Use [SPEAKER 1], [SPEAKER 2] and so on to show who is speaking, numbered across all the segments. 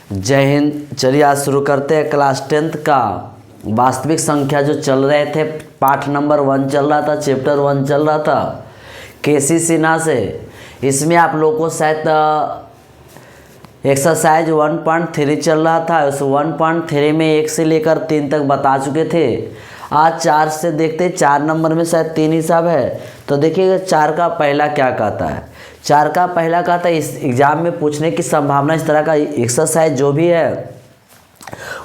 [SPEAKER 1] जय हिंद। चलिए आज शुरू करते हैं क्लास 10th का वास्तविक संख्या जो चल रहे थे। पाठ नंबर 1 चल रहा था, चैप्टर 1 चल रहा था केसी सिन्हा से। इसमें आप लोगों को शायद एक्सरसाइज 1.3 चल रहा था। उस 1.3 में 1 से लेकर 3 तक बता चुके थे। आज 4 से देखते हैं। 4 नंबर में शायद 3 हिसाब है, तो देखिएगा 4 का पहला क्या कहता है। 4 का पहला कहता है, इस एग्जाम में पूछने की संभावना इस तरह का एक्सरसाइज जो भी है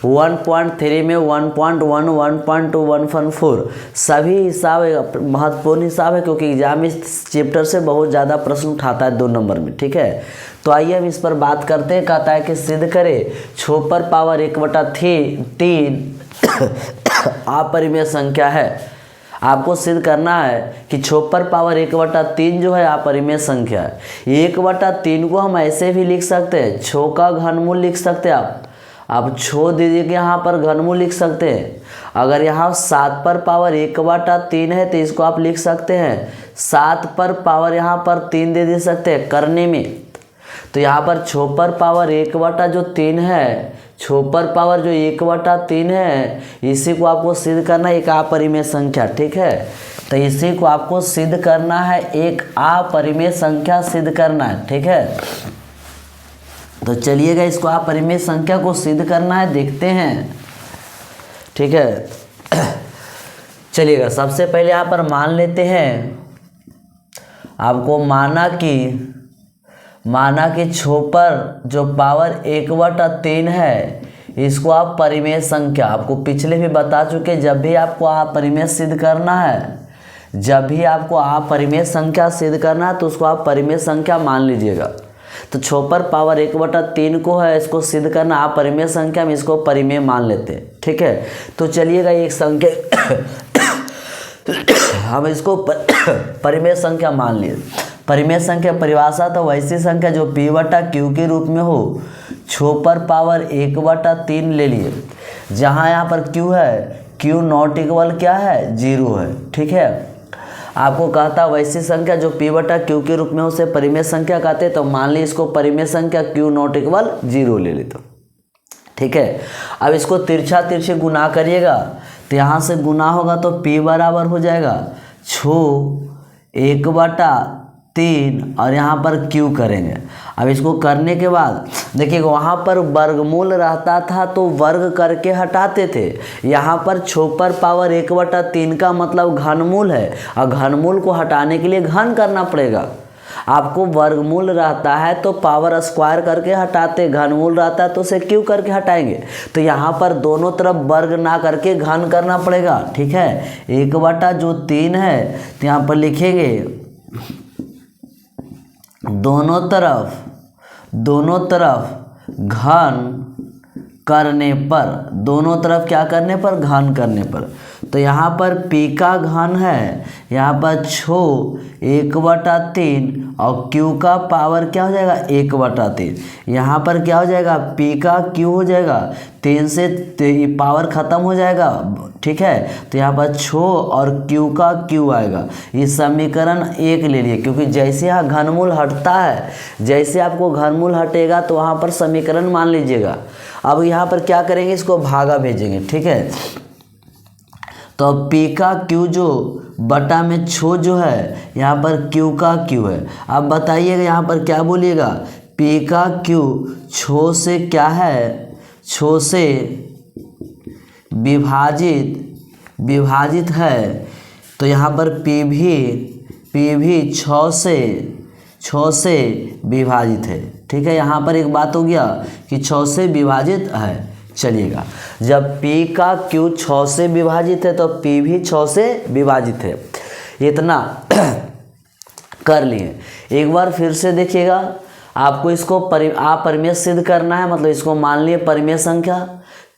[SPEAKER 1] 1.3 में 1.1, 1.2, 1.4 सभी हिसाब महत्वपूर्ण हिसाब है, क्योंकि एग्जाम इस चैप्टर से बहुत ज़्यादा प्रश्न उठाता है 2 नंबर में। ठीक है, तो आइए हम इस पर बात करते हैं। कहता है कि सिद्ध करें छोपर पावर 1/3 अपरिमेय संख्या है। आपको सिद्ध करना है कि छोपर पावर 1/3 जो है अपरिमेय संख्या है। 1/3 को हम ऐसे भी लिख सकते हैं, छो का घनमूल लिख सकते हैं आप छो दीजिए कि यहाँ पर घनमूल लिख सकते हैं। अगर यहाँ 7 पर पावर 1/3 है तो इसको आप लिख सकते हैं 7 पर पावर यहाँ पर 3 दे सकते हैं करने में। तो यहाँ पर छोपर पावर 1/3 है, छोपर पावर जो 1/3 है, इसी को आपको सिद्ध करना है एक अपरिमेय संख्या। ठीक है, तो इसी को आपको सिद्ध करना है, एक अपरिमेय संख्या सिद्ध करना है। ठीक है, तो चलिएगा इसको अपरिमेय संख्या को सिद्ध करना है, देखते हैं। ठीक है, चलिएगा सबसे पहले यहाँ पर मान लेते हैं। आपको माना कि छोपर जो पावर 1/3 है, इसको आप परिमेय संख्या, आपको पिछले भी बता चुके, जब भी आपको अपरिमेय सिद्ध करना है, जब भी आपको अपरिमेय संख्या सिद्ध करना है तो उसको आप परिमेय संख्या मान लीजिएगा। तो छोपर पावर 1/3 को है, इसको सिद्ध करना अपरिमेय संख्या में, इसको परिमेय मान लेते हैं। ठीक है, तो चलिएगा एक संख्या हम इसको परिमेय संख्या मान लिए। परिमेय संख्या परिभाषा तो वैसी संख्या जो P/Q के रूप में हो। छोपर पावर 1/3 ले लिए, जहाँ यहाँ पर Q है, Q नॉट इक्वल क्या है, 0 है। ठीक है, आपको कहता वैसी संख्या जो P/Q के रूप में हो उसे परिमेय संख्या कहते हैं। तो मान ली इसको परिमेय संख्या Q नॉट इक्वल 0 ले लेते। ठीक है, अब इसको तिरछे गुना करिएगा, तो यहाँ से गुना होगा तो P बराबर हो जाएगा छो 1/3 और यहाँ पर Q करेंगे। अब इसको करने के बाद देखिएगा वहाँ पर वर्गमूल रहता था तो वर्ग करके हटाते थे। यहाँ पर छोपर पावर 1/3 का मतलब घनमूल है, और घनमूल को हटाने के लिए घन करना पड़ेगा। आपको वर्गमूल रहता है तो पावर स्क्वायर करके हटाते, घनमूल रहता है तो उसे क्यू करके हटाएंगे। तो यहाँ पर दोनों तरफ वर्ग ना करके घन करना पड़ेगा। ठीक है, 1/3 है तो यहाँ पर लिखेंगे दोनों तरफ घन करने पर, दोनों तरफ क्या करने पर, घन करने पर। तो यहाँ पर P का घन है, यहाँ पर छो 1/3 और Q का पावर क्या हो जाएगा 1/3। यहाँ पर क्या हो जाएगा P का Q हो जाएगा, 3 से पावर ख़त्म हो जाएगा। ठीक है, तो यहाँ पर छो और Q का Q आएगा। ये समीकरण 1 ले लिए, क्योंकि जैसे यहाँ घनमूल हटता है, जैसे आपको घनमूल हटेगा तो वहाँ पर समीकरण मान लीजिएगा। अब यहाँ पर क्या करेंगे, इसको भागा भेजेंगे। ठीक है, तो P का Q जो बटा में छो जो है, यहाँ पर Q का Q है। अब बताइएगा यहाँ पर क्या बोलिएगा, P का Q छो से क्या है, छो से विभाजित है। तो यहाँ पर P भी छो से विभाजित है। ठीक है, यहाँ पर एक बात हो गया कि 6 से विभाजित है। चलिएगा, जब P का Q 6 से विभाजित है तो P भी 6 से विभाजित है। इतना कर लिए। एक बार फिर से देखिएगा, आपको इसको अपरिमेय सिद्ध करना है, मतलब इसको मान लिए परिमेय संख्या।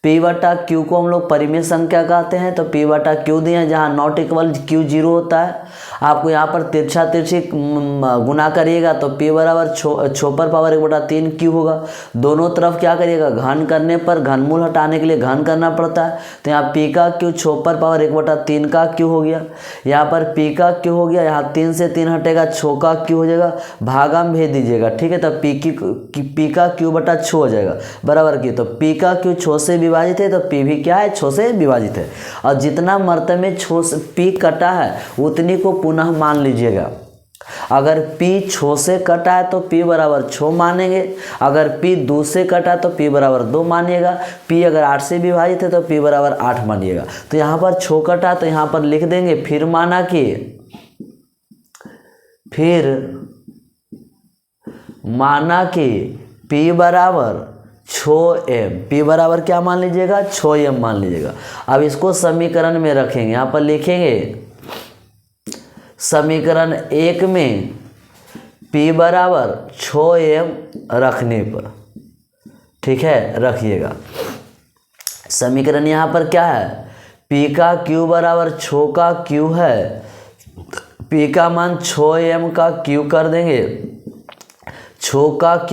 [SPEAKER 1] P बटा Q को हम लोग परिमेय संख्या कहते हैं। तो P बटा Q दिए हैं, जहाँ नॉट इक्वल Q 0 होता है। आपको यहाँ पर तिरछा तिरछी गुना करिएगा तो P बराबर छोपर पावर 1/3 Q होगा। दोनों तरफ क्या करिएगा, घन करने पर घनमूल हटाने के लिए घन करना पड़ता है। तो यहाँ P का Q छोपर पावर 1/3 का Q हो गया। यहाँ पर P का Q हो गया, यहाँ 3 से 3 हटेगा, 6 का Q हो जाएगा। भागा में भेज दीजिएगा, ठीक है। तो P का Q बटा 6 हो जाएगा बराबर की। तो P का Q 6 से विभाजित है, तो P भी क्या है, 6 से विभाजित है। और जितना मर्तबे में P कटा है उतनी को पुनः मान लीजिएगा। अगर P 6 से कटा है तो P बराबर 6 मानेंगे। अगर P 2 से कटा है तो P बराबर 2 मानिएगा। P अगर 8 से विभाजित है तो P बराबर 8 मानिएगा। तो यहाँ पर 6 कटा तो यहाँ पर लिख देंगे, फिर माना कि P बराबर 6m, P बराबर क्या मान लीजिएगा, 6m मान लीजिएगा। अब इसको समीकरण में रखेंगे, यहाँ पर लिखेंगे समीकरण 1 में P बराबर 6m रखने पर, ठीक है, रखिएगा। समीकरण यहाँ पर क्या है, P का Q बराबर 6 का Q है। P का मान 6m का Q कर देंगे, 6 का Q,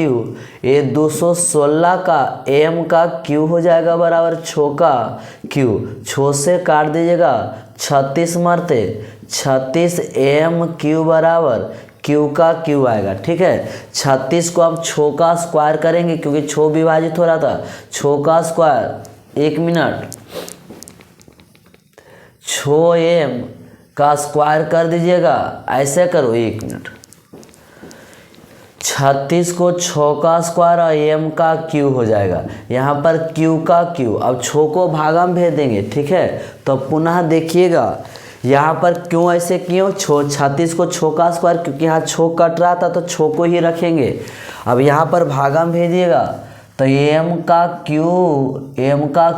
[SPEAKER 1] ये 216 का m का Q हो जाएगा बराबर 6 का Q। 6 से काट दीजिएगा, 36 मरते 36 m Q बराबर Q का Q आएगा, ठीक है। 36 को हम 6 का स्क्वायर करेंगे क्योंकि 6 विभाजित हो रहा था। 6 का स्क्वायर, 1 मिनट, 6m का स्क्वायर कर दीजिएगा, ऐसे करो, 1 मिनट। 36 को 6 का स्क्वायर और m का Q हो जाएगा। यहाँ पर Q का Q, अब 6 को भागा में भेज देंगे, ठीक है। तो पुनः देखिएगा यहाँ पर क्यों ऐसे क्यों, 36 को 6 का स्क्वायर, क्योंकि यहाँ 6 कट रहा था तो 6 को ही रखेंगे। अब यहाँ पर भागा में भेजिएगा तो m का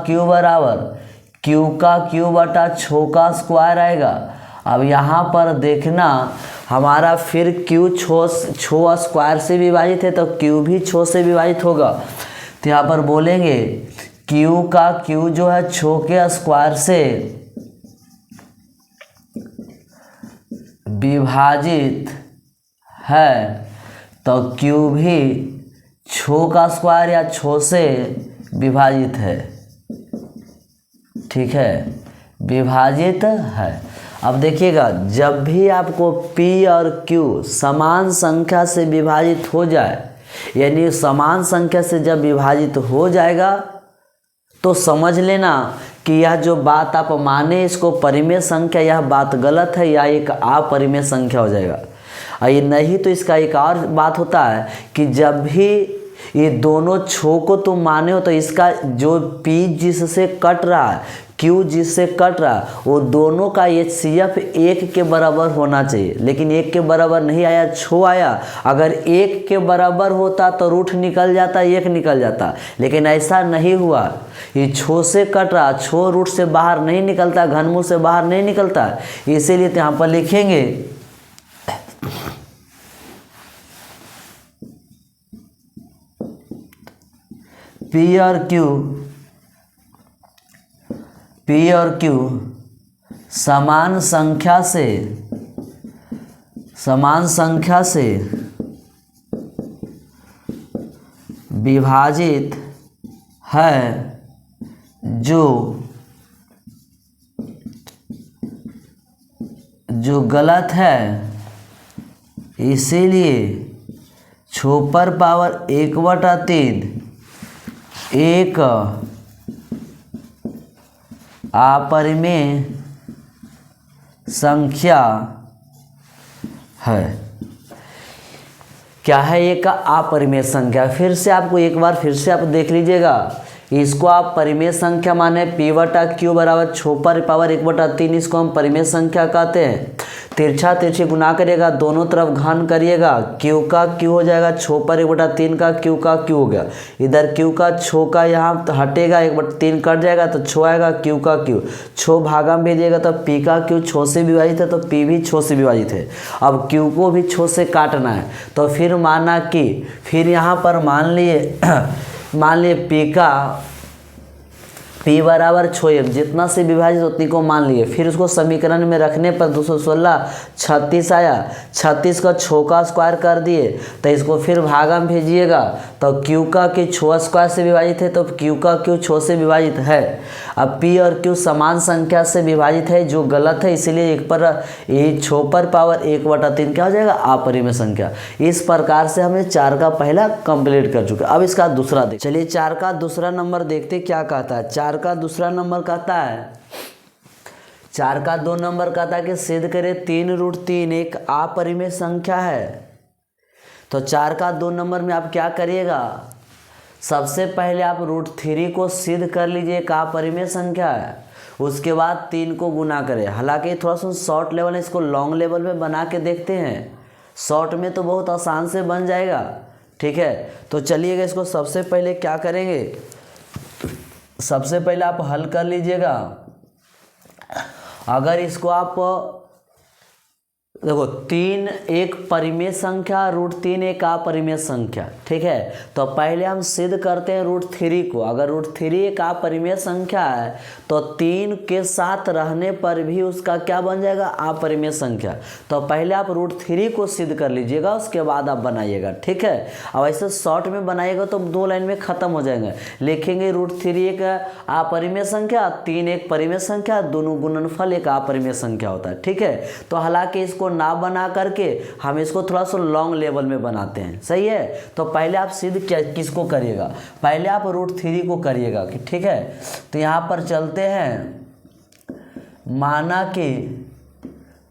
[SPEAKER 1] Q बराबर Q का Q बटा 6 का स्क्वायर आएगा। अब यहाँ पर देखना हमारा फिर Q 6 स्क्वायर से विभाजित है तो Q भी 6 से विभाजित होगा। तो यहाँ पर बोलेंगे Q का Q जो है 6 के स्क्वायर से विभाजित है, तो Q भी 6 का स्क्वायर या 6 से विभाजित है, ठीक है, विभाजित है। अब देखिएगा जब भी आपको P और Q समान संख्या से विभाजित हो जाए, यानी समान संख्या से जब विभाजित हो जाएगा तो समझ लेना कि यह जो बात आप माने इसको परिमेय संख्या, यह बात गलत है या एक अपरिमेय संख्या हो जाएगा। ये नहीं तो इसका एक और बात होता है कि जब भी ये दोनों छो को तुम माने हो तो इसका जो P जिससे कट रहा है, Q जिससे कट रहा है, वो दोनों का HCF 1 के बराबर होना चाहिए। लेकिन 1 के बराबर नहीं आया, छो आया। अगर 1 के बराबर होता तो रूट निकल जाता, 1 निकल जाता, लेकिन ऐसा नहीं हुआ। ये छो से कट रहा, छो रूट से बाहर नहीं निकलता, घनमूल से बाहर नहीं निकलता, इसीलिए तो यहाँ पर लिखेंगे P और Q समान संख्या से विभाजित है, जो गलत है, इसीलिए छोपर पावर 1/3 एक अपरिमेय संख्या है। क्या है एक अपरिमेय संख्या? फिर से आपको एक बार फिर से आप देख लीजिएगा। इसको आप परिमेय संख्या माने P/Q बराबर छोपर पावर 1/3, इसको हम परिमेय संख्या कहते हैं। तिरछा तिरछी गुना करिएगा, दोनों तरफ घन करिएगा, Q का Q हो जाएगा, छोपर 1/3 का Q का Q हो गया। इधर Q का छो का यहाँ हटेगा, 1/3 कट जाएगा तो छो आएगा, Q का Q छो भागा में भेजिएगा तो P का Q छो से विभाजित है तो P भी छो से विभाजित है। अब Q को भी छो से काटना है तो फिर माना कि फिर यहाँ पर मान लिए P P बराबर छो एम, जितना से विभाजित उतनी को मान लिए। फिर उसको समीकरण में रखने पर 216 36 आया, 36 का छो का स्क्वायर कर दिए तो इसको फिर भागा में भेजिएगा तो Q का Q छो स्क्वायर से विभाजित है तो Q का Q छो से विभाजित है। अब P और Q समान संख्या से विभाजित है जो गलत है, इसीलिए एक पर ये छो पर पावर 1/3 क्या हो जाएगा, अपरिमेय संख्या। इस प्रकार से हमने 4 का पहला कंप्लीट कर चुके। अब इसका दूसरा देख, चलिए 4 का दूसरा नंबर देखते क्या कहता है। 4 का दूसरा नंबर कहता है, 4 का 2 नंबर कहता है कि सिद्ध करें 3√3 एक अपरिमेय संख्या है। तो 4 का 2 नंबर में आप क्या करिएगा, सबसे पहले आप √3 को सिद्ध कर लीजिए एक अपरिमेय संख्या है, उसके बाद 3 को गुना करें। हालांकि थोड़ा सा शॉर्ट लेवल है, इसको लॉन्ग लेवल में बना के देखते हैं। शॉर्ट में तो बहुत आसान से बन जाएगा, ठीक है। तो चलिएगा इसको सबसे पहले क्या करेंगे, सबसे पहले आप हल कर लीजिएगा। अगर इसको आप देखो 3 एक परिमेय संख्या, √3 एक अपरिमेय संख्या, ठीक है। तो पहले हम सिद्ध करते हैं √3 को। अगर √3 एक अपरिमेय संख्या है तो 3 के साथ रहने पर भी उसका क्या बन जाएगा, अपरिमेय संख्या। तो पहले आप √3 को सिद्ध कर लीजिएगा, उसके बाद आप बनाइएगा, ठीक है। अब ऐसे शॉर्ट में बनाइएगा तो 2 लाइन में खत्म हो जाएंगे। लिखेंगे √3 एक अपरिमेय संख्या, 3 एक परिमेय संख्या, दोनों गुणनफल एक अपरिमेय संख्या होता है, ठीक है। तो हालांकि इसको ना बना करके हम इसको थोड़ा सा लॉन्ग लेवल में बनाते हैं, सही है। तो पहले आप सिद्ध किसको करिएगा, पहले आप √3 को करिएगा, ठीक है। तो यहाँ पर चलते हैं, माना कि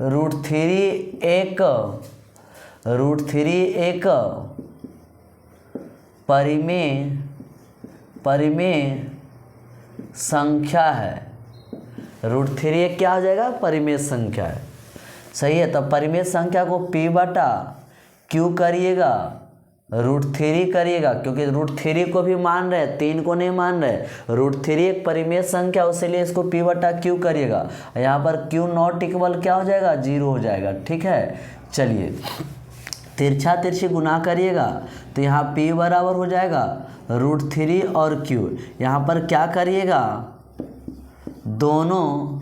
[SPEAKER 1] √3 एक परिमेय संख्या है। √3 एक क्या हो जाएगा, परिमेय संख्या है, सही है। तो परिमेय संख्या को P/Q करिएगा, √3 करिएगा, क्योंकि √3 को भी मान रहे, 3 को नहीं मान रहे। √3 एक परिमेय संख्या, उसके इसको P/Q करिएगा। यहाँ पर Q नॉट इक्वल क्या हो जाएगा, 0 हो जाएगा, ठीक है। चलिए तिरछा तिरछी गुना करिएगा तो यहाँ P बराबर हो जाएगा √3 और Q। यहाँ पर क्या करिएगा, दोनों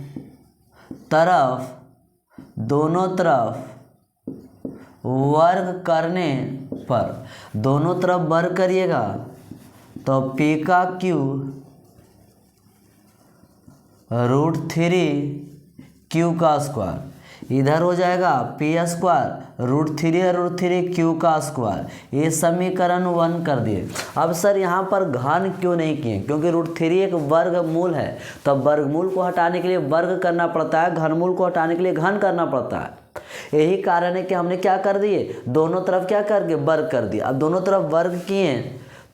[SPEAKER 1] तरफ वर्ग करने पर, दोनों तरफ वर्ग करिएगा तो P का Q √3 Q का स्क्वायर, इधर हो जाएगा P² √3 और √3 Q का स्क्वायर। ये समीकरण 1 कर दिए। अब सर यहाँ पर घन क्यों नहीं किए, क्योंकि √3 एक वर्गमूल है, तो वर्गमूल को हटाने के लिए वर्ग करना पड़ता है, घनमूल को हटाने के लिए घन करना पड़ता है। यही कारण है कि हमने क्या कर दिए, दोनों तरफ क्या करके वर्ग कर दिया। अब दोनों तरफ वर्ग किए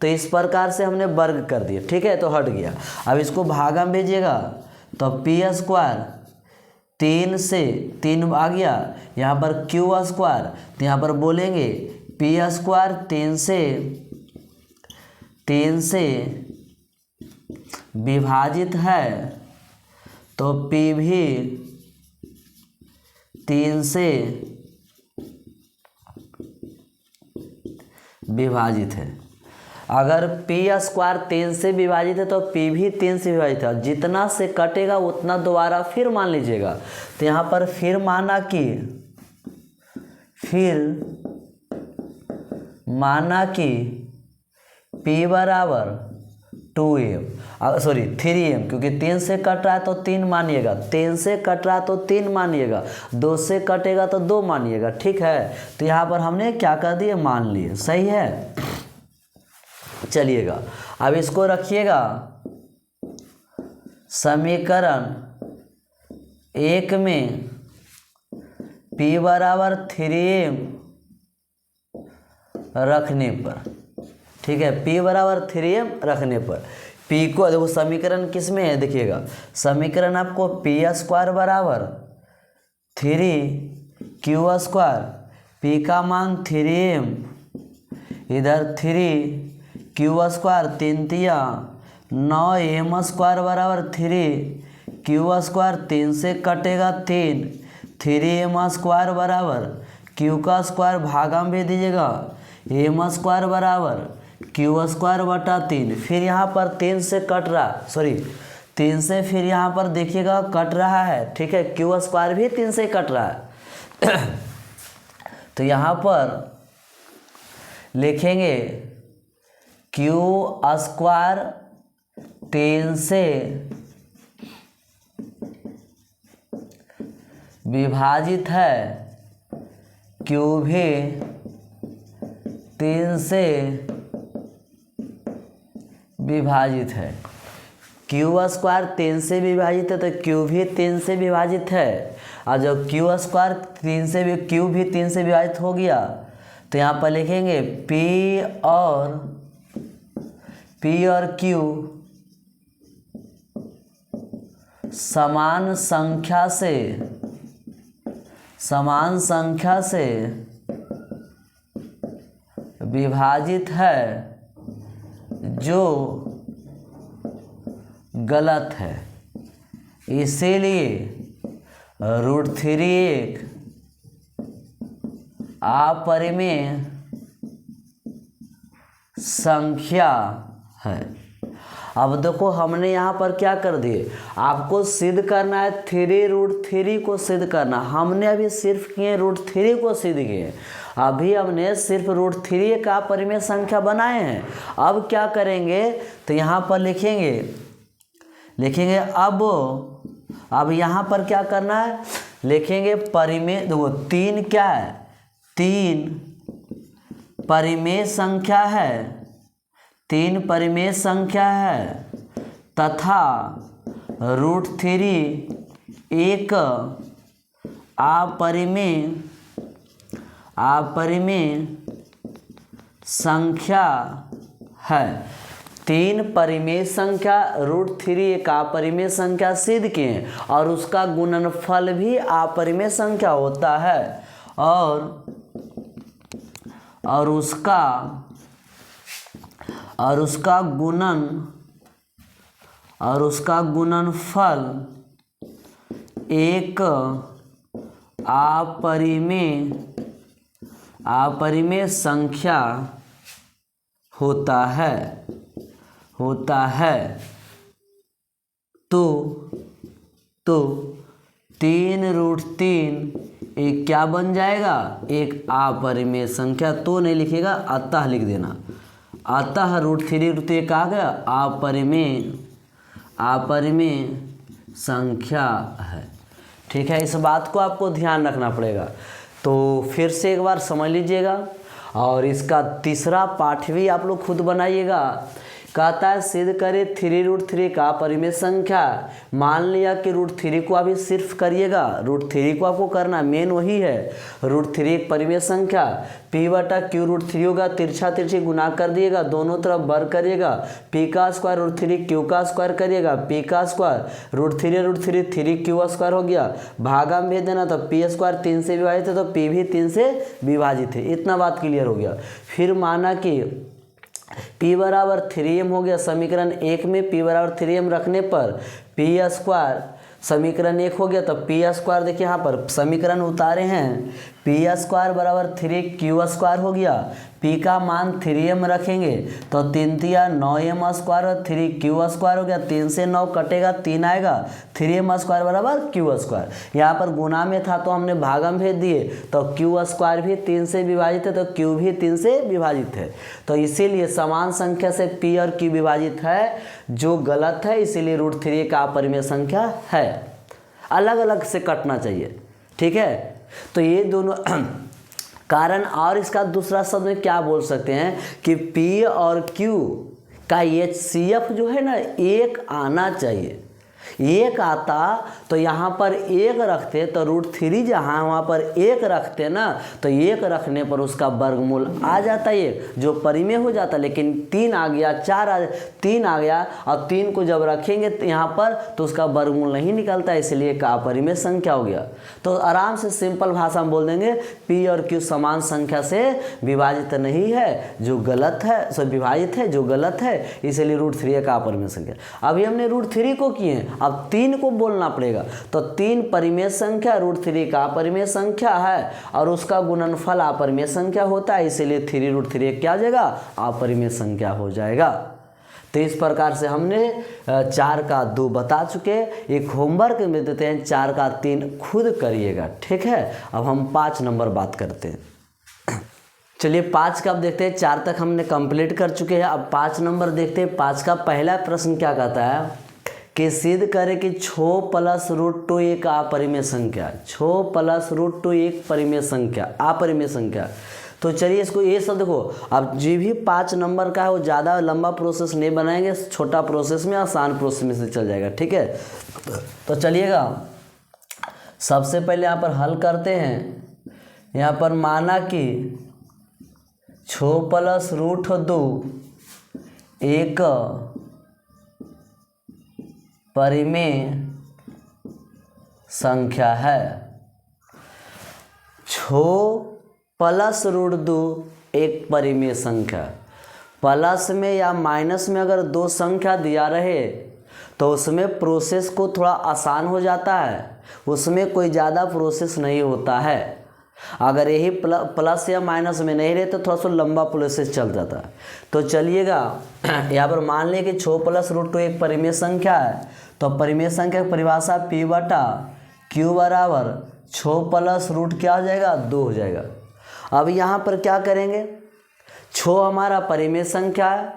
[SPEAKER 1] तो इस प्रकार से हमने वर्ग कर दिए, ठीक है, तो हट गया। अब इसको भागा में भेजिएगा तो P² 3 से 3 आ गया, यहाँ पर Q² तो यहाँ पर बोलेंगे P² 3 से विभाजित है तो P भी 3 से विभाजित है। अगर P² 3 से विभाजित है तो P भी 3 से विभाजित है। जितना से कटेगा उतना दोबारा फिर मान लीजिएगा। तो यहाँ पर फिर माना कि P बराबर 2m, 3m, क्योंकि 3 से कट रहा है तो 3 मानिएगा, 3 से कट रहा है तो 3 मानिएगा, 2 से कटेगा तो 2 मानिएगा, ठीक है। तो यहाँ पर हमने क्या कर दिए, मान लिए, सही है। चलिएगा अब इसको रखिएगा समीकरण 1 में P बराबर 3m रखने पर, ठीक है, P बराबर 3m रखने पर P को देखो समीकरण किस में है, देखिएगा समीकरण आपको P² बराबर 3Q², P का मान 3m, इधर 3Q² 3 तिया 9m² बराबर 3Q², 3 से कटेगा 3, 3m² बराबर Q का स्क्वायर भागा में भेज दीजिएगा, m² बराबर Q² बटा 3। फिर यहाँ पर 3 से कट रहा, 3 से फिर यहाँ पर देखिएगा कट रहा है, ठीक है, क्यू स्क्वायर भी 3 से कट रहा है। तो यहाँ पर लिखेंगे क्यू स्क्वायर 3 से विभाजित है, क्यू भी 3 से विभाजित है। क्यू स्क्वायर 3 से विभाजित है तो क्यू भी 3 से विभाजित है, और जब क्यू स्क्वायर 3 से भी क्यू भी 3 से विभाजित हो गया तो यहाँ पर लिखेंगे पी और क्यू समान संख्या से विभाजित है, जो गलत है। इसीलिए √3 एक अपरिमेय संख्या है। अब देखो हमने यहाँ पर क्या कर दिए, आपको सिद्ध करना है 3√3 को सिद्ध करना। हमने अभी सिर्फ किए √3 को सिद्ध किए, अभी हमने सिर्फ √3 का अपरिमेय संख्या बनाए हैं। अब क्या करेंगे तो यहाँ पर लिखेंगे अब यहाँ पर क्या करना है, लिखेंगे परिमेय। देखो 3 क्या है, 3 परिमेय संख्या है, 3 परिमेय संख्या है, तथा √3 एक अपरिमेय संख्या है। 3 परिमेय संख्या √3 एक अपरिमेय संख्या सिद्ध किए, और उसका गुणनफल भी अपरिमेय संख्या होता है, और उसका गुणनफल एक अपरिमेय संख्या होता है। तो 3√3 एक क्या बन जाएगा, एक अपरिमेय संख्या। तो नहीं लिखेगा, अतः लिख देना। अतः √3 एक आ गया अपरिमेय संख्या है। ठीक है, इस बात को आपको ध्यान रखना पड़ेगा। तो फिर से एक बार समझ लीजिएगा, और इसका तीसरा पाठ भी आप लोग खुद बनाइएगा। कहता है सिद्ध करें 3√3 का परिमेय संख्या। मान लिया कि √3 को अभी सिर्फ करिएगा, √3 को आपको करना, मेन वही है। √3 एक परिमेय संख्या, p/q √3 होगा, तिरछा तिरछी गुना कर दिएगा, दोनों तरफ वर्ग करिएगा, p का स्क्वायर √3 q का स्क्वायर करिएगा, p का स्क्वायर √3 3q स्क्वायर हो गया, भागा में भेज देना। तो p स्क्वायर 3 से विभाजित है तो p भी 3 से विभाजित है। इतना बात क्लियर हो गया। फिर माना कि p बराबर 3m हो गया। समीकरण 1 में p बराबर 3m रखने पर p स्क्वायर समीकरण 1 हो गया। तो p स्क्वायर देखिए यहाँ पर समीकरण उतारे हैं, p स्क्वायर बराबर 3q स्क्वायर हो गया। p का मान 3m रखेंगे तो 3 तिया 9m स्क्वायर और 3q स्क्वायर हो गया। 3 से 9 कटेगा, 3 आएगा, 3m स्क्वायर बराबर q स्क्वायर। यहाँ पर गुना में था तो हमने भागा में भेज दिए, तो q स्क्वायर भी 3 से विभाजित है तो q भी 3 से विभाजित है। तो इसीलिए समान संख्या से p और q विभाजित है, जो गलत है, इसीलिए √3 का अपरिमेय संख्या है। अलग अलग से कटना चाहिए, ठीक है। तो ये दोनों कारण। और इसका दूसरा शब्द में क्या बोल सकते हैं कि P और Q का HCF जो है ना, एक आना चाहिए। एक आता तो यहाँ पर एक रखते, तो √3 जहाँ वहाँ पर एक रखते ना, तो एक रखने पर उसका वर्गमूल आ जाता है, एक जो परिमेय हो जाता। लेकिन 3 आ गया, 3 आ गया, और 3 को जब रखेंगे तो यहाँ पर तो उसका वर्गमूल नहीं निकलता, इसलिए का अपरिमेय संख्या हो गया। तो आराम से सिंपल भाषा में बोल देंगे P और Q समान संख्या से विभाजित नहीं है, जो गलत है, सो विभाजित है, जो गलत है, इसलिए √3 का अपरिमेय संख्या। अभी हमने √3 को किए, अब 3 को बोलना पड़ेगा। तो 3 परिमेय संख्या √3 का अपरिमेय संख्या है, और उसका गुणनफल अपरिमेय संख्या होता है, इसीलिए 3√3 क्या हो जाएगा, अपरिमेय संख्या हो जाएगा। तो इस प्रकार से हमने 4 का 2 बता चुके। एक होमवर्क में देते हैं 4 का 3 खुद करिएगा, ठीक है। अब हम 5 नंबर बात करते हैं। चलिए 5 का अब देखते हैं, 4 तक हमने कंप्लीट कर चुके हैं। अब 5 नंबर देखते हैं। 5 का पहला प्रश्न क्या कहता है कि सिद्ध करें कि 6 + √2 एक अपरिमेय संख्या। 6 + √2 एक परिमेय संख्या, अपरिमेय संख्या। तो चलिए इसको ये सब देखो, अब जो भी 5 नंबर का है वो ज़्यादा लंबा प्रोसेस नहीं बनाएंगे, छोटा प्रोसेस में आसान प्रोसेस में से चल जाएगा, ठीक है। तो चलिएगा सबसे पहले यहाँ पर हल करते हैं। यहाँ पर माना कि 6 + √2 एक परिमेय संख्या है। 6 + √2 एक परिमेय संख्या। प्लस में या माइनस में अगर 2 संख्या दिया रहे तो उसमें प्रोसेस को थोड़ा आसान हो जाता है, उसमें कोई ज़्यादा प्रोसेस नहीं होता है। अगर यही प्लस या माइनस में नहीं रहे तो थोड़ा सा लंबा प्रोसेस चल जाता है। तो चलिएगा यहाँ पर मान लें कि 6 + √2 एक परिमेय संख्या है, तो परिमेय संख्या की परिभाषा P/Q बराबर 6 + √ क्या हो जाएगा, 2 हो जाएगा। अब यहाँ पर क्या करेंगे, 6 हमारा परिमेय संख्या है,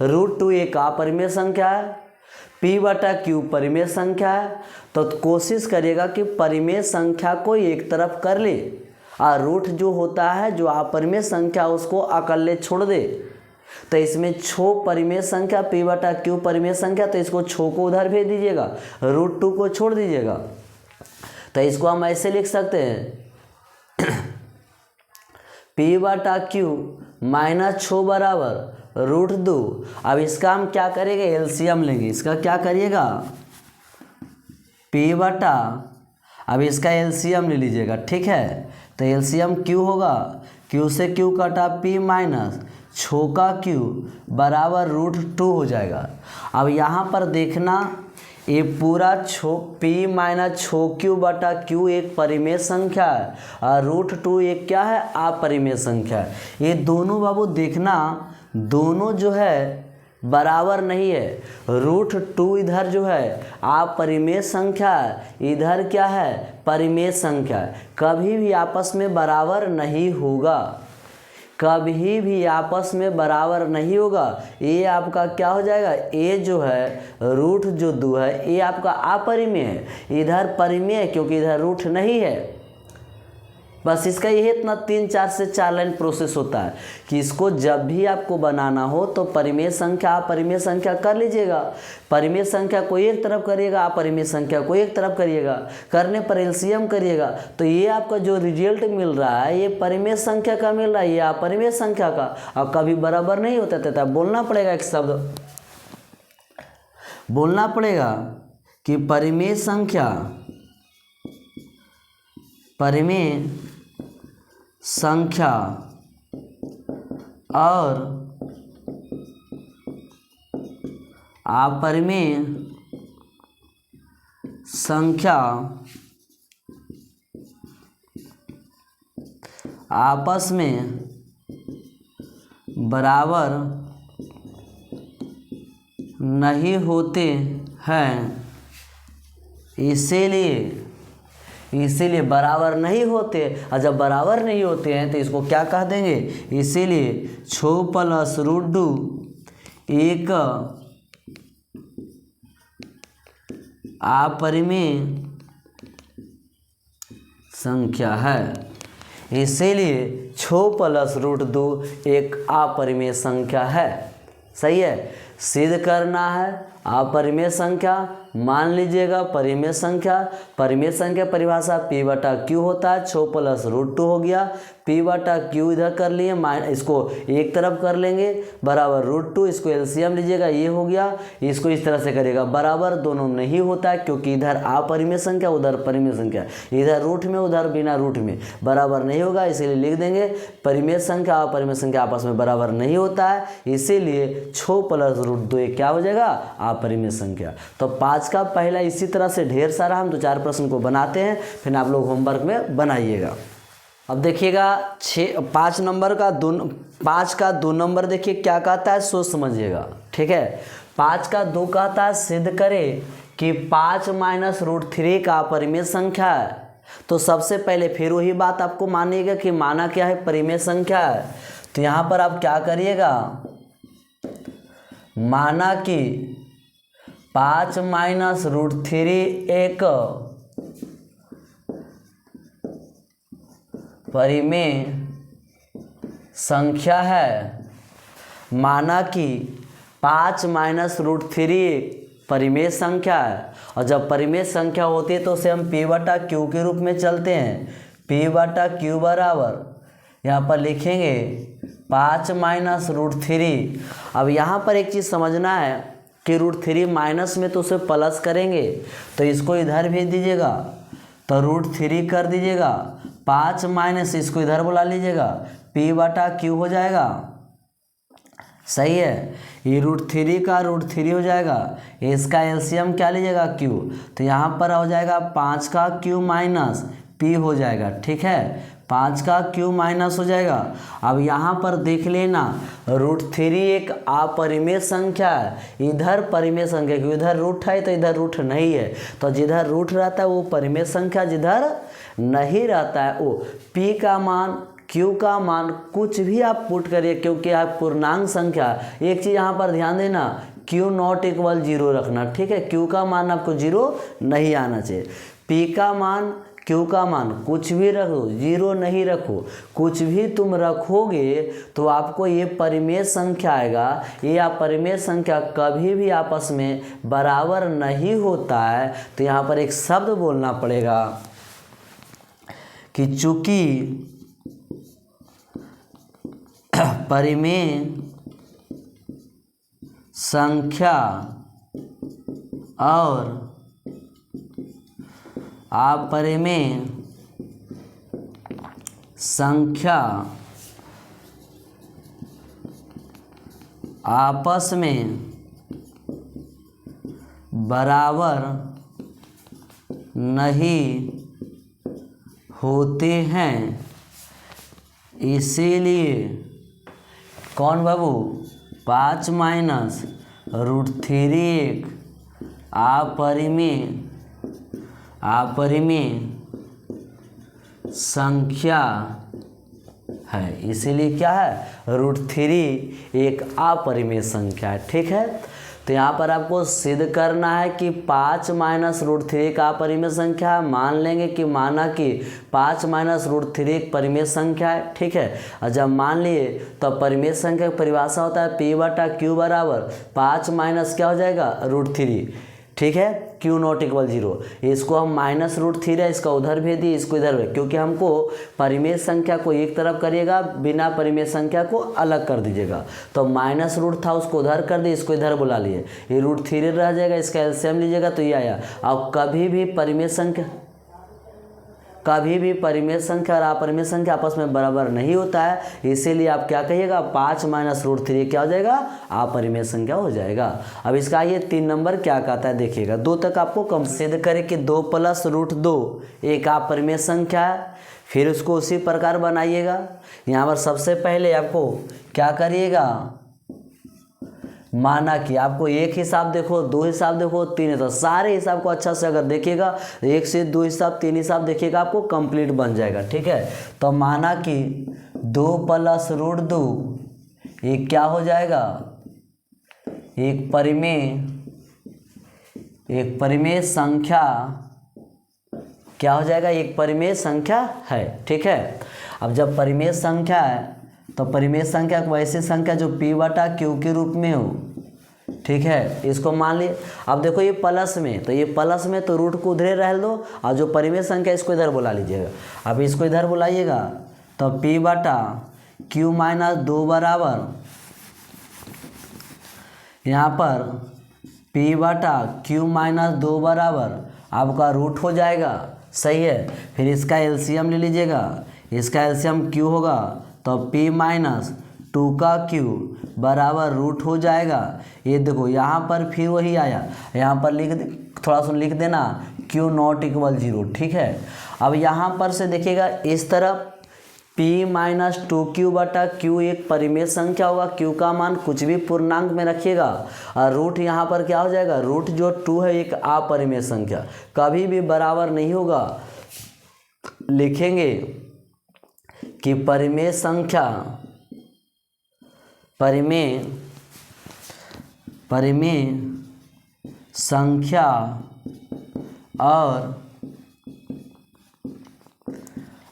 [SPEAKER 1] √2 एक अपरिमेय संख्या है, P/Q परिमेय संख्या है। तो कोशिश करिएगा कि परिमेय संख्या को एक तरफ कर ले और रूट जो होता है जो अपरिमेय संख्या उसको अकेले छोड़ दे। तो इसमें 6 परिमेय संख्या, P/Q परिमेय संख्या, तो इसको 6 को उधर भेज दीजिएगा, √2 को छोड़ दीजिएगा। तो इसको हम ऐसे लिख सकते हैं P/Q - 6 बराबर √2। अब इसका हम क्या करेंगे, एलसीएम लेंगे। इसका क्या करिएगा, अब इसका एलसीएम ले लीजिएगा, ठीक है। तो एलसीएम Q होगा, Q से Q कटा P - 6 का Q बराबर √2 हो जाएगा। अब यहाँ पर देखना ये पूरा P - 6Q/Q एक परिमेय संख्या है और √2 एक क्या है, अपरिमेय संख्या है। ये दोनों बाबू देखना, दोनों जो है बराबर नहीं है। √2 इधर जो है अपरिमेय संख्या है, इधर क्या है, परिमेय संख्या है। कभी भी आपस में बराबर नहीं होगा, कभी भी आपस में बराबर नहीं होगा। ये आपका क्या हो जाएगा, ये जो है √2 है ये आपका अपरिमेय है, इधर परिमेय है क्योंकि इधर रूट नहीं है। बस इसका यही इतना 3-4 से 4 लाइन प्रोसेस होता है कि इसको जब भी आपको बनाना हो तो परिमेय संख्या अपरिमेय संख्या कर लीजिएगा। परिमेय संख्या को एक तरफ करिएगा, अपरिमेय संख्या को एक तरफ करिएगा, करने पर एलसीएम करिएगा। तो ये आपका जो रिजल्ट मिल रहा है ये परिमेय संख्या का मिल रहा है, ये अपरिमेय संख्या का। और कभी बराबर नहीं होता था, बोलना पड़ेगा एक शब्द, बोलना पड़ेगा कि परिमेय संख्या और अपरिमेय संख्या आपस में बराबर नहीं होते हैं, इसीलिए बराबर नहीं होते। और जब बराबर नहीं होते हैं तो इसको क्या कह देंगे, इसीलिए 6 + √2 एक अपरिमेय संख्या है। इसीलिए 6 + √2 एक अपरिमेय संख्या है। सही है, सिद्ध करना है अपरिमेय संख्या, मान लीजिएगा परिमेय संख्या परिभाषा P/Q होता है, 6 + √2 हो गया, P/Q इधर कर लिए, इसको एक तरफ कर लेंगे बराबर √2, इसको एलसीएम लीजिएगा, ये हो गया। इसको इस तरह से करेगा, बराबर दोनों नहीं होता है क्योंकि इधर अपरिमेय संख्या उधर परिमेय संख्या, इधर रूट में उधर बिना रूट में, बराबर नहीं होगा। इसीलिए लिख देंगे परिमेय संख्या अपरिमेय संख्या आपस में बराबर नहीं होता है, इसीलिए 6 + √2 क्या हो जाएगा, अपरिमेय संख्या। तो 5 का पहला इसी तरह से ढेर सारा हम 2-4 प्रश्न को बनाते हैं, फिर आप लोग होमवर्क में बनाइएगा। अब देखिएगा 5 नंबर का 2 नंबर देखिए क्या कहता है, सोच समझिएगा। ठीक है, 5 का 2 कहता है सिद्ध करे कि 5 माइनस रूट 3 का परिमेय संख्या है। तो सबसे पहले फिर वही बात आपको मानिएगा कि माना क्या है, परिमेय संख्या है। तो यहाँ पर आप क्या करिएगा, माना कि 5 माइनस रूट 3 एक परिमेय संख्या है। माना कि 5 माइनस रूट 3 परिमेय संख्या है, और जब परिमेय संख्या होती है तो उसे हम P बटा Q के रूप में चलते हैं। P बटा Q बराबर यहाँ पर लिखेंगे 5 माइनस रूट 3। अब यहाँ पर एक चीज़ समझना है कि रूट 3 माइनस में तो उसे प्लस करेंगे, तो इसको इधर भेज दीजिएगा, तो रूट 3 कर दीजिएगा। 5 माइनस इसको इधर बुला लीजिएगा, P बटा Q हो जाएगा। सही है, ये रूट 3 का रूट 3 हो जाएगा, इसका एलसीएम क्या लीजिएगा, Q। तो यहाँ पर हो जाएगा 5 का Q माइनस P हो जाएगा। ठीक है, 5 का Q माइनस हो जाएगा। अब यहाँ पर देख लेना, रूट 3 एक अपरिमेय संख्या है, इधर परिमेय संख्या, क्योंकि इधर रूट है तो इधर रूट नहीं है, तो जिधर रूट रहता है वो परिमेय संख्या, जिधर नहीं रहता है वो P का मान Q का मान कुछ भी आप पुट करिए, क्योंकि आप पूर्णांक संख्या। एक चीज़ यहाँ पर ध्यान देना, Q नॉट इक्वल 0 रखना। ठीक है, Q का मान आपको 0 नहीं आना चाहिए। P का मान Q का मान कुछ भी रखो, 0 नहीं रखो। कुछ भी तुम रखोगे तो आपको ये परिमेय संख्या आएगा। ये अपरिमेय संख्या कभी भी आपस में बराबर नहीं होता है। तो यहाँ पर एक शब्द बोलना पड़ेगा कि चूंकि परिमेय संख्या और अपरिमेय संख्या आपस में बराबर नहीं होते हैं, इसीलिए कौन बाबू, 5 माइनस रूट 3 एक अपरिमेय संख्या है। इसीलिए क्या है, रूट 3 एक अपरिमेय संख्या है। ठीक है, तो यहाँ पर आपको सिद्ध करना है कि 5 माइनस रूट 3 का अपरिमेय संख्या है। मान लेंगे कि माना कि 5 माइनस रूट 3 एक परिमेय संख्या है। ठीक है, और जब मान लिए तो परिमेय संख्या की परिभाषा होता है P बटा Q बराबर 5 माइनस क्या हो जाएगा, रूट 3। ठीक है, Q नॉट इक्वल 0। इसको हम माइनस रूट 3 है, इसका उधर भेज दिए, इसको इधर भेज, क्योंकि हमको परिमेय संख्या को एक तरफ करिएगा, बिना परिमेय संख्या को अलग कर दीजिएगा। तो माइनस रूट था उसको उधर कर दिए, इसको इधर बुला लिए, ये रूट 3 रह जाएगा, इसका एलसीएम लीजिएगा तो ये आया। और कभी भी परिमेय संख्या और अपरिमेय संख्या आपस में बराबर नहीं होता है। इसीलिए आप क्या कहिएगा, 5 माइनस रूट 3 क्या हो जाएगा, अपरिमेय संख्या हो जाएगा। अब इसका ये 3 नंबर क्या कहता है देखिएगा। 2 तक आपको कम सिद्ध करें कि 2 प्लस रूट 2 एक अपरिमेय संख्या है। फिर उसको उसी प्रकार बनाइएगा। यहाँ पर सबसे पहले आपको क्या करिएगा, माना कि आपको एक हिसाब देखो, 2 हिसाब देखो, 3 है, तो सारे हिसाब को अच्छा से अगर देखिएगा, 1 से 2 हिसाब 3 हिसाब देखिएगा, आपको कंप्लीट बन जाएगा। ठीक है, तो माना कि 2 प्लस रूट 2 ये क्या हो जाएगा, एक परिमेय संख्या क्या हो जाएगा, एक परिमेय संख्या है। ठीक है, अब जब परिमेय संख्या है तो परिमेय संख्या को ऐसी संख्या जो P बटा Q के रूप में हो। ठीक है, इसको मान लिए। अब देखो ये प्लस में, तो ये प्लस में तो रूट को उधर रह दो, और जो परिमेय संख्या इसको इधर बुला लीजिएगा। अब इसको इधर बुलाइएगा तो P बटा Q माइनस 2 बराबर, यहाँ पर P बटा Q माइनस 2 बराबर आपका रूट हो जाएगा। सही है, फिर इसका एलसीएम ले लीजिएगा, इसका एलसीएम Q होगा तो P माइनस 2 का Q बराबर रूट हो जाएगा। ये देखो यहाँ पर फिर वही आया, यहाँ पर थोड़ा सा लिख देना Q नॉट इक्वल 0। ठीक है, अब यहाँ पर से देखिएगा इस तरफ p माइनस 2q बटा q एक परिमेय संख्या होगा। q का मान कुछ भी पूर्णांक में रखिएगा और रूट यहाँ पर क्या हो जाएगा, रूट जो 2 है एक अपरिमेय संख्या, कभी भी बराबर नहीं होगा। लिखेंगे कि परिमेय संख्या और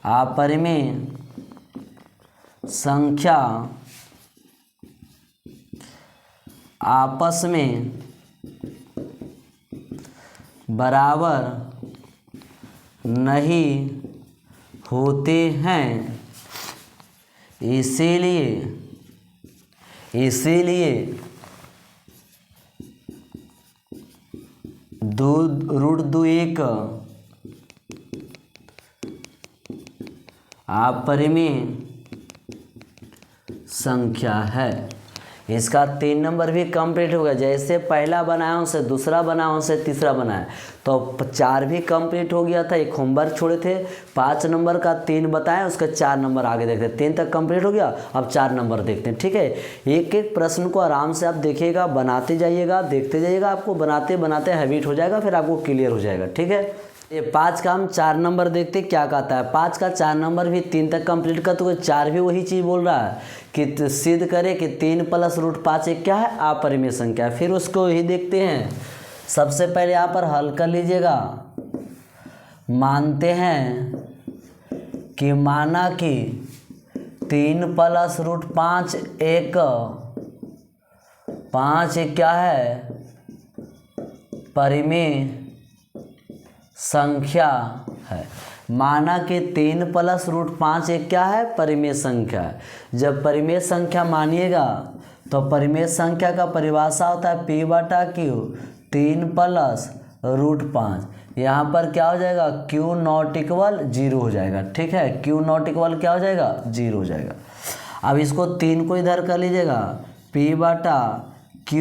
[SPEAKER 1] अपरिमेय संख्या आपस में बराबर नहीं होते हैं, इसीलिए √2 एक अपरिमेय संख्या है। इसका 3 नंबर भी कंप्लीट हो गया। जैसे पहला बनाया उनसे दूसरा बनाया उनसे तीसरा बनाया तो 4 भी कंप्लीट हो गया था। एक होमवर्क छोड़े थे 5 नंबर का, 3 बताएं उसका 4 नंबर आगे देखते हैं। 3 तक कंप्लीट हो गया, अब 4 नंबर देखते हैं। ठीक है, एक एक प्रश्न को आराम से आप देखिएगा, बनाते जाइएगा, देखते जाइएगा, आपको बनाते बनाते हैबिट हो जाएगा, फिर आपको क्लियर हो जाएगा। ठीक है, ये 5 का हम 4 नंबर देखते क्या कहता है। 5 का 4 नंबर भी 3 तक कंप्लीट कर, तो 4 भी वही चीज़ बोल रहा है कि सिद्ध करे कि 3 + √5 एक क्या है, अपरिमेय संख्या है। फिर उसको ही देखते हैं। सबसे पहले यहाँ पर हल कर लीजिएगा। मानते हैं कि माना कि 3 + √5 एक 5 क्या है, परिमेय संख्या है। माना कि 3 + √5 एक क्या है, परिमेय संख्या है। जब परिमेय संख्या मानिएगा तो परिमेय संख्या का परिभाषा होता है p बटा q, 3 + √5। यहाँ पर क्या हो जाएगा, q नॉट इक्वल 0 हो जाएगा। ठीक है, q नॉट इक्वल क्या हो जाएगा, 0 हो जाएगा। अब इसको 3 को इधर कर लीजिएगा, p बटा q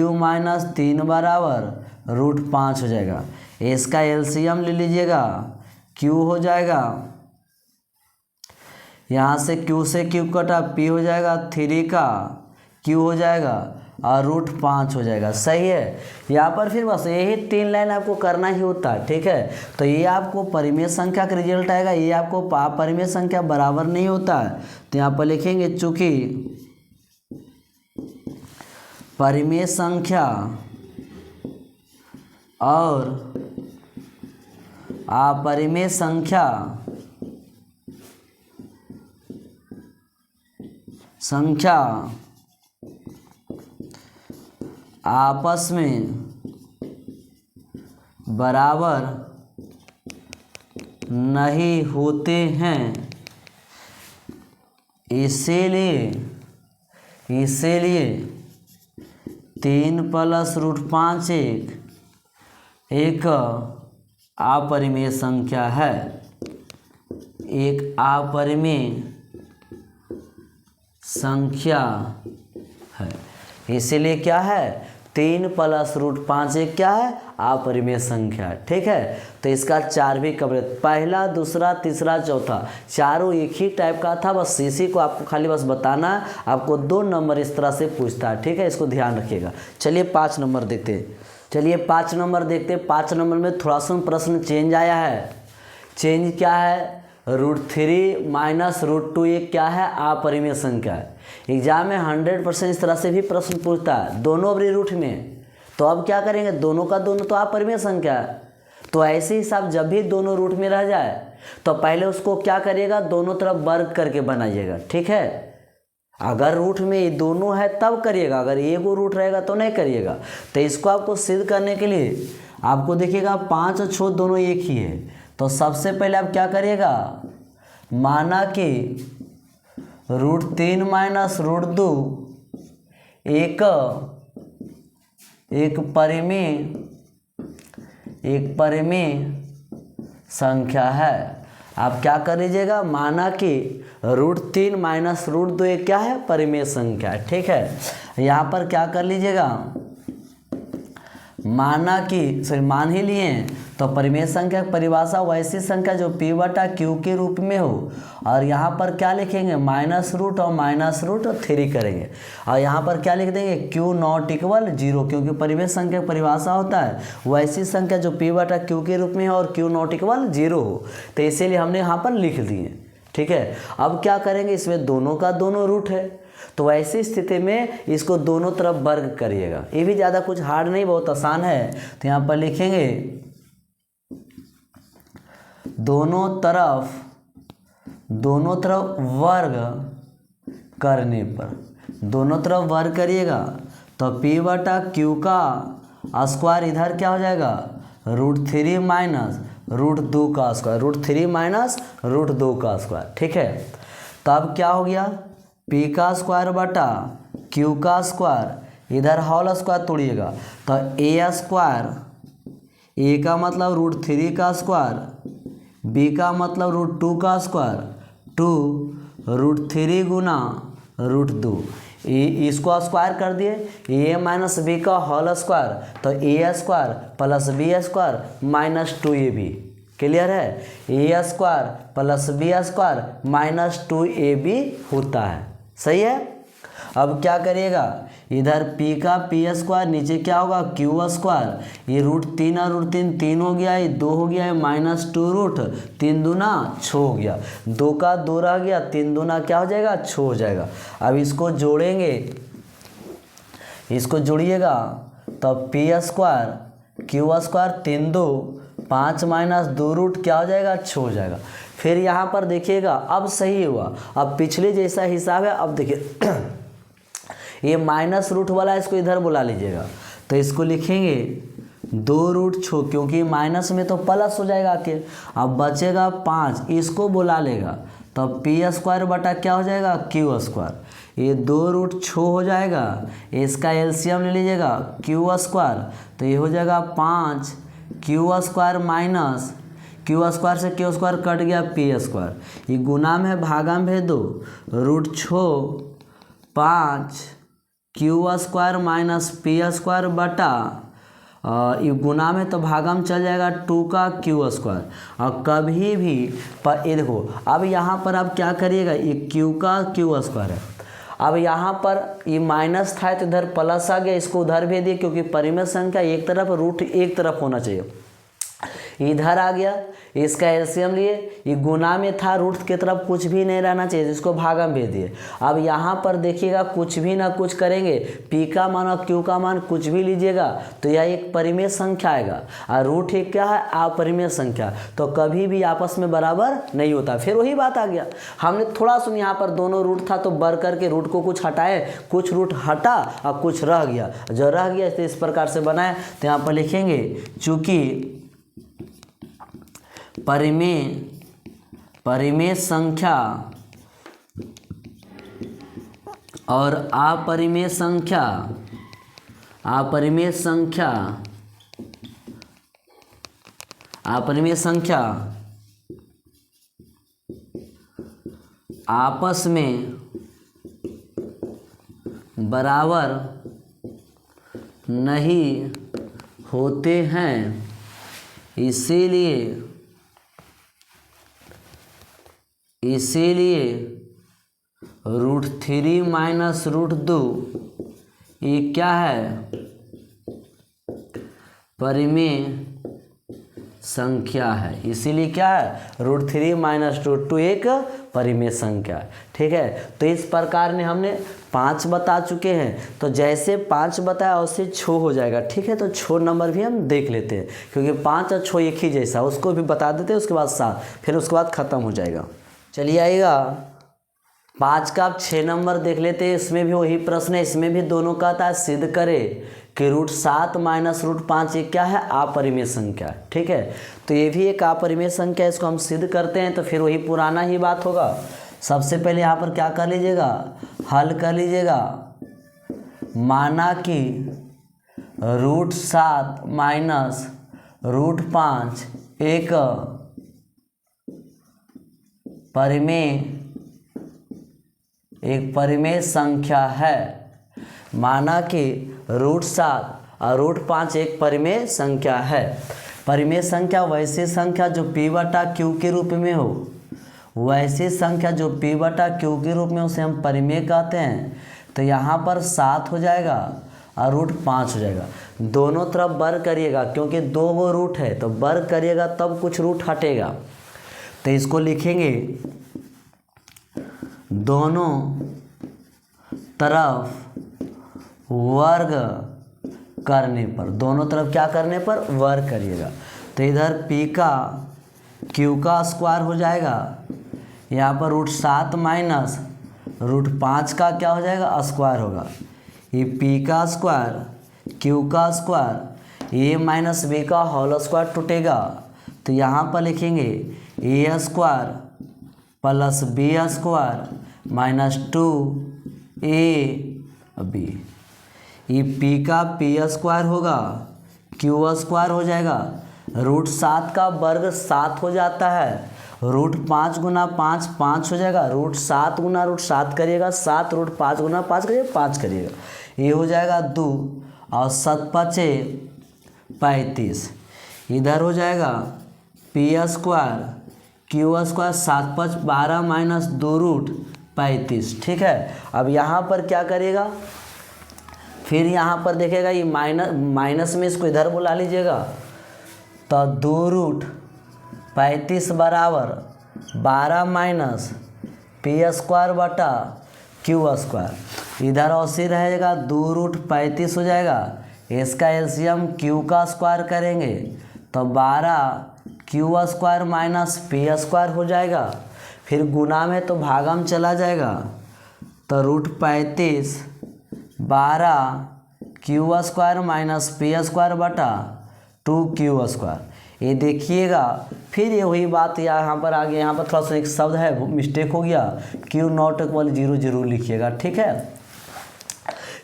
[SPEAKER 1] - 3 बराबर √5 हो जाएगा। इसका एलसीएम ले लीजिएगा, q हो जाएगा, यहाँ से q से q कटा, p हो जाएगा 3 का q हो जाएगा और √5 हो जाएगा। सही है, यहाँ पर फिर बस यही 3 लाइन आपको करना ही होता है। ठीक है, तो ये आपको परिमेय संख्या का रिजल्ट आएगा। ये आपको परिमेय संख्या बराबर नहीं होता है, तो यहाँ पर लिखेंगे चूंकि परिमेय संख्या और अपरिमेय संख्या आपस में बराबर नहीं होते हैं, इसीलिए 3 + √5 एक अपरिमेय संख्या है, एक अपरिमेय संख्या है। इसीलिए क्या है, 3 + √5 एक क्या है, अपरिमेय संख्या है। ठीक है, तो इसका 4 भी कवर, पहला दूसरा तीसरा चौथा चारों एक ही टाइप का था। बस इसी को आपको खाली बस बताना है। आपको 2 नंबर इस तरह से पूछता है। ठीक है, इसको ध्यान रखिएगा। चलिए 5 नंबर देखते हैं। 5 नंबर देखते हैं। 5 नंबर में थोड़ा सा प्रश्न चेंज आया है। चेंज क्या है, √3 - √2 एक क्या है, अपरिमेय संख्या है। एग्जाम में 100% इस तरह से भी प्रश्न पूछता है, दोनों अपने रूट में। तो अब क्या करेंगे, दोनों का दोनों तो अपरिमेय संख्या है। तो ऐसे हिसाब जब भी दोनों रूट में रह जाए तो पहले उसको क्या करिएगा, दोनों तरफ वर्ग करके बनाइएगा। ठीक है, अगर रूट में ये दोनों है तब करिएगा, अगर एगो रूट रहेगा तो नहीं करिएगा। तो इसको आपको सिद्ध करने के लिए आपको देखिएगा 5 और 6 दोनों एक ही है। तो सबसे पहले आप क्या करिएगा, माना कि √3 - √2 एक परिमेय संख्या है। आप क्या कर लीजिएगा, माना कि √3 - √2 एक क्या है, परिमेय संख्या है। ठीक है, यहाँ पर क्या कर लीजिएगा, माना कि मान ही लिए हैं, तो परिमेय संख्या की परिभाषा वैसी संख्या जो p बटा क्यू के रूप में हो, और यहाँ पर क्या लिखेंगे माइनस रूट और माइनस रूट 3 करेंगे, और यहाँ पर क्या लिख देंगे q नॉट इक्वल 0, क्योंकि परिमेय संख्या की परिभाषा होता है वैसी संख्या जो p बटा क्यू के रूप में हो और q नॉट इक्वल 0 हो, तो इसीलिए हमने यहाँ पर लिख दिए। ठीक है, अब क्या करेंगे, इसमें दोनों का दोनों रूट है, तो ऐसी स्थिति में इसको दोनों तरफ वर्ग करिएगा। ये भी ज़्यादा कुछ हार्ड नहीं, बहुत आसान है। तो यहाँ पर लिखेंगे दोनों तरफ वर्ग करने पर, दोनों तरफ वर्ग करिएगा तो p बटा क्यू का स्क्वायर इधर क्या हो जाएगा √3 माइनस √2 का स्क्वायर, √3 माइनस √2 का स्क्वायर। ठीक है, तब क्या हो गया p का स्क्वायर बटा q का स्क्वायर, इधर होल स्क्वायर तोड़िएगा तो a स्क्वायर, a का मतलब √3 का स्क्वायर, b का मतलब √2 का स्क्वायर, 2 √3 गुना √2, इसको स्क्वायर कर दिए, a माइनस बी का होल स्क्वायर, तो a square plus B square minus 2ab। Clear है, a square plus B square minus 2ab होता है। सही है, अब क्या करिएगा, इधर p का p स्क्वायर, नीचे क्या होगा q स्क्वायर, ये √3 और √3 3 हो गया, ये 2 हो गया है माइनस 2 √3 दूना 6 हो गया, 2 का 2 रह गया, 3 दूना क्या हो जाएगा 6 हो जाएगा। अब इसको जोड़ेंगे, इसको जोड़िएगा तो p square q square 3 2 5 minus 2 root क्या हो जाएगा 6 हो जाएगा। फिर यहाँ पर देखिएगा अब सही हुआ, अब पिछले जैसा हिसाब है। अब देखिए ये माइनस रूट वाला इसको इधर बुला लीजिएगा, तो इसको लिखेंगे 2√6, क्योंककि माइनस में तो प्लस हो जाएगा के, अब बचेगा 5, इसको बुला लेगा तो p स्क्वायर बटा क्या हो जाएगा q स्क्वायर, ये 2√6 हो जाएगा, इसका एलसीएम ले लीजिएगा q स्क्वायर, तो ये हो जाएगा 5 q square minus q square से q स्क्वायर कट गया p स्क्वायर, ये गुना में भागा में दो, √6 5 q square minus p square बटा ये गुना में तो भागा में चल जाएगा 2 का q स्क्वायर। और कभी भी पर ये देखो, अब यहाँ पर आप क्या करिएगा, ये q का q स्क्वायर है, अब यहाँ पर ये माइनस था तो इधर प्लस आ गया, इसको उधर भेज दिए, क्योंकि परिमेय संख्या एक तरफ रूट एक तरफ होना चाहिए, इधर आ गया, इसका एलसीएम लिए, ये गुना में था रूट की तरफ कुछ भी नहीं रहना चाहिए, इसको भागा में भेज दिए। अब यहाँ पर देखिएगा कुछ भी ना कुछ करेंगे, p का मान और q का मान कुछ भी लीजिएगा तो यह एक परिमेय संख्या आएगा, और रूट एक क्या है अपरिमेय संख्या, तो कभी भी आपस में बराबर नहीं होता। फिर वही बात आ गया, हमने थोड़ा सा यहाँ पर दोनों रूट था तो बर करके रूट को कुछ हटाए, कुछ रूट हटा और कुछ रह गया, जो रह गया तो इस प्रकार से बनाए। तो यहाँ पर लिखेंगे चूँकि परिमेय संख्या और अपरिमेय संख्या आपस में बराबर नहीं होते हैं, इसीलिए √3 माइनस √2 ये क्या है परिमेय संख्या है, इसीलिए क्या है √3 माइनस √2 एक परिमेय संख्या है। ठीक है, तो इस प्रकार ने हमने 5 बता चुके हैं, तो जैसे 5 बताया उससे 6 हो जाएगा। ठीक है, तो 6 नंबर भी हम देख लेते हैं, क्योंकि 5 और 6 एक ही जैसा, उसको भी बता देते हैं, उसके बाद 7, फिर उसके बाद ख़त्म हो जाएगा। चलिए आइएगा 5 का आप 6 नंबर देख लेते हैं, इसमें भी वही प्रश्न है, इसमें भी दोनों का था सिद्ध करे कि √7 माइनस √5 ये क्या है अपरिमेय संख्या। ठीक है, तो ये भी एक अपरिमेय संख्या है, इसको हम सिद्ध करते हैं तो फिर वही पुराना ही बात होगा। सबसे पहले यहाँ पर क्या कर लीजिएगा, हल कर लीजिएगा, माना कि √7 माइनस √5 एक परिमेय संख्या है। माना कि √7 और √5 एक परिमेय संख्या है। परिमेय संख्या वैसी संख्या जो p/q के रूप में हो, वैसी संख्या जो p/q के रूप में उसे हम परिमेय कहते हैं। तो यहाँ पर 7 हो जाएगा और √5 हो जाएगा। दोनों तरफ वर्ग करिएगा क्योंकि 2 गो रूट है, तो वर्ग करिएगा तब कुछ रूट हटेगा। तो इसको लिखेंगे दोनों तरफ वर्ग करने पर, दोनों तरफ क्या करने पर, वर्ग करिएगा। तो इधर p का q का स्क्वायर हो जाएगा, यहाँ पर √7 माइनस √5 का क्या हो जाएगा, स्क्वायर होगा। ये p का स्क्वायर q का स्क्वायर a माइनस b का होल स्क्वायर टूटेगा। तो यहाँ पर लिखेंगे a square plus b square minus 2ab। ये p का p स्क्वायर होगा, q स्क्वायर हो जाएगा। √7 का वर्ग 7 हो जाता है, √5 गुना 5 5 हो जाएगा। √7 गुना √7 करिएगा 7, √5 गुना 5 करिएगा 5 करिएगा, ये हो जाएगा 2 और 7 5 35। इधर हो जाएगा p square q square 7 5 12 minus 2√35। ठीक है, अब यहाँ पर क्या करिएगा, फिर यहाँ पर देखेगा ये माइनस में इसको इधर बुला लीजिएगा। तो 2√35 बराबर 12 माइनस p स्क्वायर बटा q स्क्वायर। इधर औसी रहेगा 2√35 हो जाएगा। इसका एलसीएम q का स्क्वायर करेंगे तो 12 q square minus p square हो जाएगा। फिर गुना में तो भागम चला जाएगा, तो √35 12 q square minus p square बटा 2q स्क्वायर। ये देखिएगा फिर ये वही बात यहाँ पर आगे, यहाँ पर थोड़ा सा एक शब्द है मिस्टेक हो गया, q0 0 लिखिएगा। ठीक है,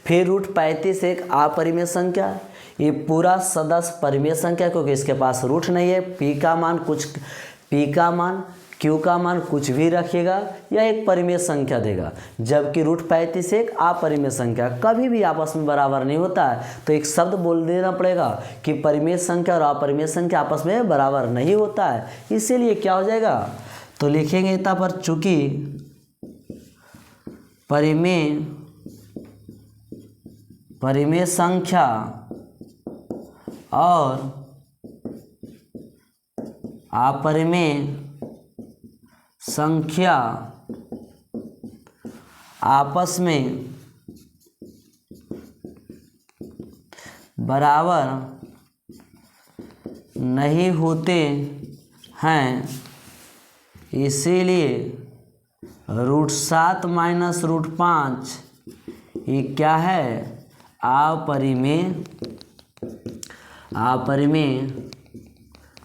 [SPEAKER 1] फिर √35 एक अपरिमेय संख्या, ये पूरा सदस्य परिमेय संख्या क्योंकि इसके पास रूट नहीं है। p का मान q का मान कुछ भी रखिएगा, यह एक परिमेय संख्या देगा। जबकि √35 एक अपरिमेय संख्या कभी भी आपस में बराबर नहीं होता है। तो एक शब्द बोल देना पड़ेगा कि परिमेय संख्या और अपरिमेय संख्या आपस में बराबर नहीं होता है। इसीलिए क्या हो जाएगा, तो लिखेंगे इतना पर चूंकि परिमेय संख्या और अपरिमेय संख्या आपस में बराबर नहीं होते हैं, इसीलिए √7 माइनस √5 ये क्या है, अपरिमेय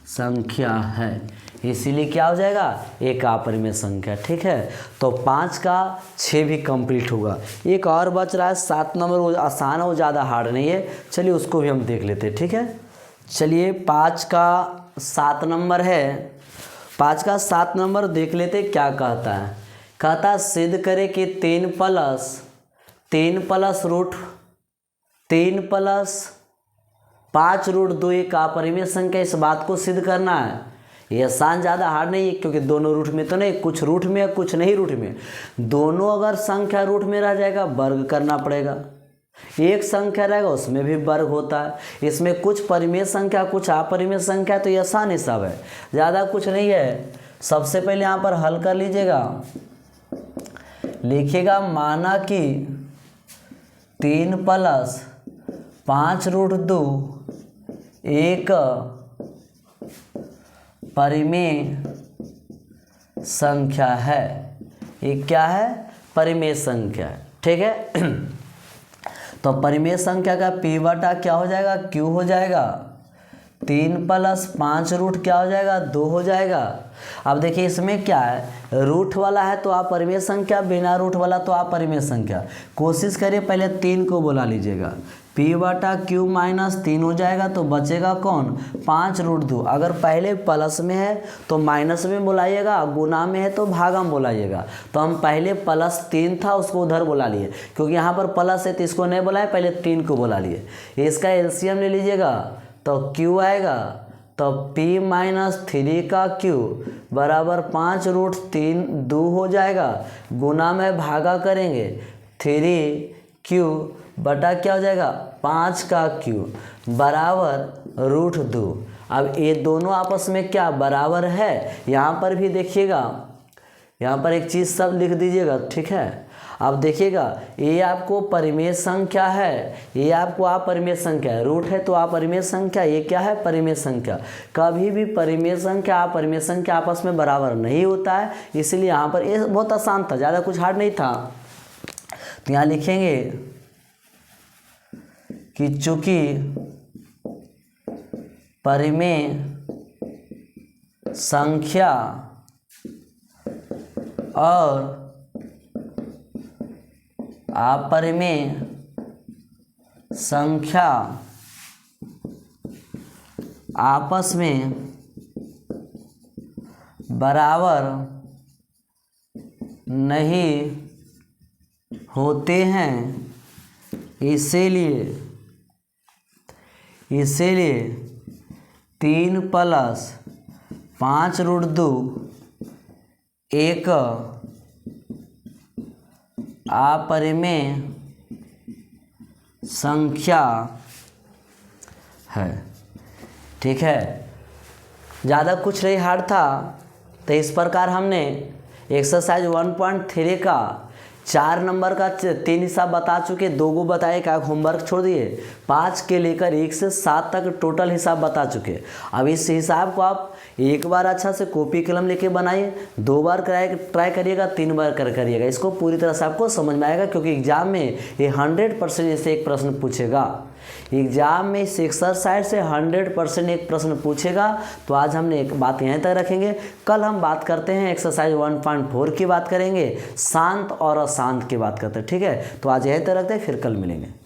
[SPEAKER 1] संख्या है। इसीलिए क्या हो जाएगा, एक अपरिमेय संख्या। ठीक है, तो 5 का 6 भी कंप्लीट होगा। एक और बच रहा है 7 नंबर, वो आसान है, वो ज़्यादा हार्ड नहीं है। चलिए उसको भी हम देख लेते हैं। ठीक है, चलिए 5 का 7 नंबर है, 5 का 7 नंबर देख लेते क्या कहता है। कहता है सिद्ध करे कि 3 प्लस 5√2 एक अपरिमेय संख्या, इस बात को सिद्ध करना है। ये आसान, ज़्यादा हार्ड नहीं है क्योंकि दोनों रूट में तो नहीं, कुछ रूट में है कुछ नहीं रूट में। दोनों अगर संख्या रूट में रह जाएगा वर्ग करना पड़ेगा, एक संख्या रहेगा उसमें भी वर्ग होता है। इसमें कुछ परिमेय संख्या कुछ अपरिमेय संख्या, तो ये आसान हिसाब है, ज़्यादा कुछ नहीं है। सबसे पहले यहाँ पर हल कर लीजिएगा, लिखिएगा माना कि 3 प्लस 5√2 एक परिमेय संख्या है। ये क्या है, परिमेय संख्या है। ठीक है, तो परिमेय संख्या का p/, क्या हो जाएगा, q हो जाएगा। 3 प्लस 5 रूट क्या हो जाएगा, 2 हो जाएगा। अब देखिए इसमें क्या है, रूट वाला है तो अपरिमेय संख्या, बिना रूट वाला तो अपरिमेय संख्या। कोशिश करिए पहले 3 को बुला लीजिएगा, p/q माइनस 3 हो जाएगा तो बचेगा कौन 5√2। अगर पहले प्लस में है तो माइनस में बुलाइएगा, गुना में है तो भागा में बुलाइएगा। तो हम पहले +3 था उसको उधर बुला लिए, क्योंकि यहाँ पर प्लस है तो इसको नहीं बुलाए, पहले 3 को बुला लिए। इसका एलसीएम ले लीजिएगा तो q आएगा, तो p-3 का q बराबर 5√3 2 हो जाएगा, गुना में भागा करेंगे 3q बटा क्या हो जाएगा 5 का q बराबर √2। अब ये दोनों आपस में क्या बराबर है, यहाँ पर भी देखिएगा, यहाँ पर एक चीज़ सब लिख दीजिएगा, ठीक है। अब देखिएगा ये आपको परिमेय संख्या है, ये आपको अपरिमेय संख्या है, रूट है तो अपरिमेय संख्या, ये क्या है परिमेय संख्या। कभी भी परिमेय संख्या अपरिमेय संख्या आपस में बराबर नहीं होता है, इसलिए यहाँ पर ये बहुत आसान था, ज़्यादा कुछ हार्ड नहीं था। तो यहाँ लिखेंगे कि चूंकि परिमेय संख्या और अपरिमेय संख्या आपस में बराबर नहीं होते हैं, इसीलिए 3 + 5√2 एक अपरिमेय संख्या है, ठीक है। ज़्यादा कुछ नहीं हार्ड था। तो इस प्रकार हमने एक्सरसाइज 1.3 का 4 नंबर का 3 हिसाब बता चुके, 2 गो बताए, का होमवर्क छोड़ दिए। 5 के लेकर 1 से 7 तक टोटल हिसाब बता चुके। अब इस हिसाब को आप एक बार अच्छा से कॉपी कलम लेके बनाइए, 2 बार ट्राई करिएगा, 3 बार करिएगा, इसको पूरी तरह से आपको समझ में आएगा। क्योंकि एग्जाम में ये 100% इससे एक प्रश्न पूछेगा, एग्जाम में इस एक्सरसाइज से 100% एक प्रश्न पूछेगा। तो आज हमने एक बात यहीं तक रखेंगे, कल हम बात करते हैं एक्सरसाइज 1.4 की बात करेंगे, शांत और अशांत की बात करते हैं, ठीक है। तो आज यहीं तक रखते हैं, फिर कल मिलेंगे।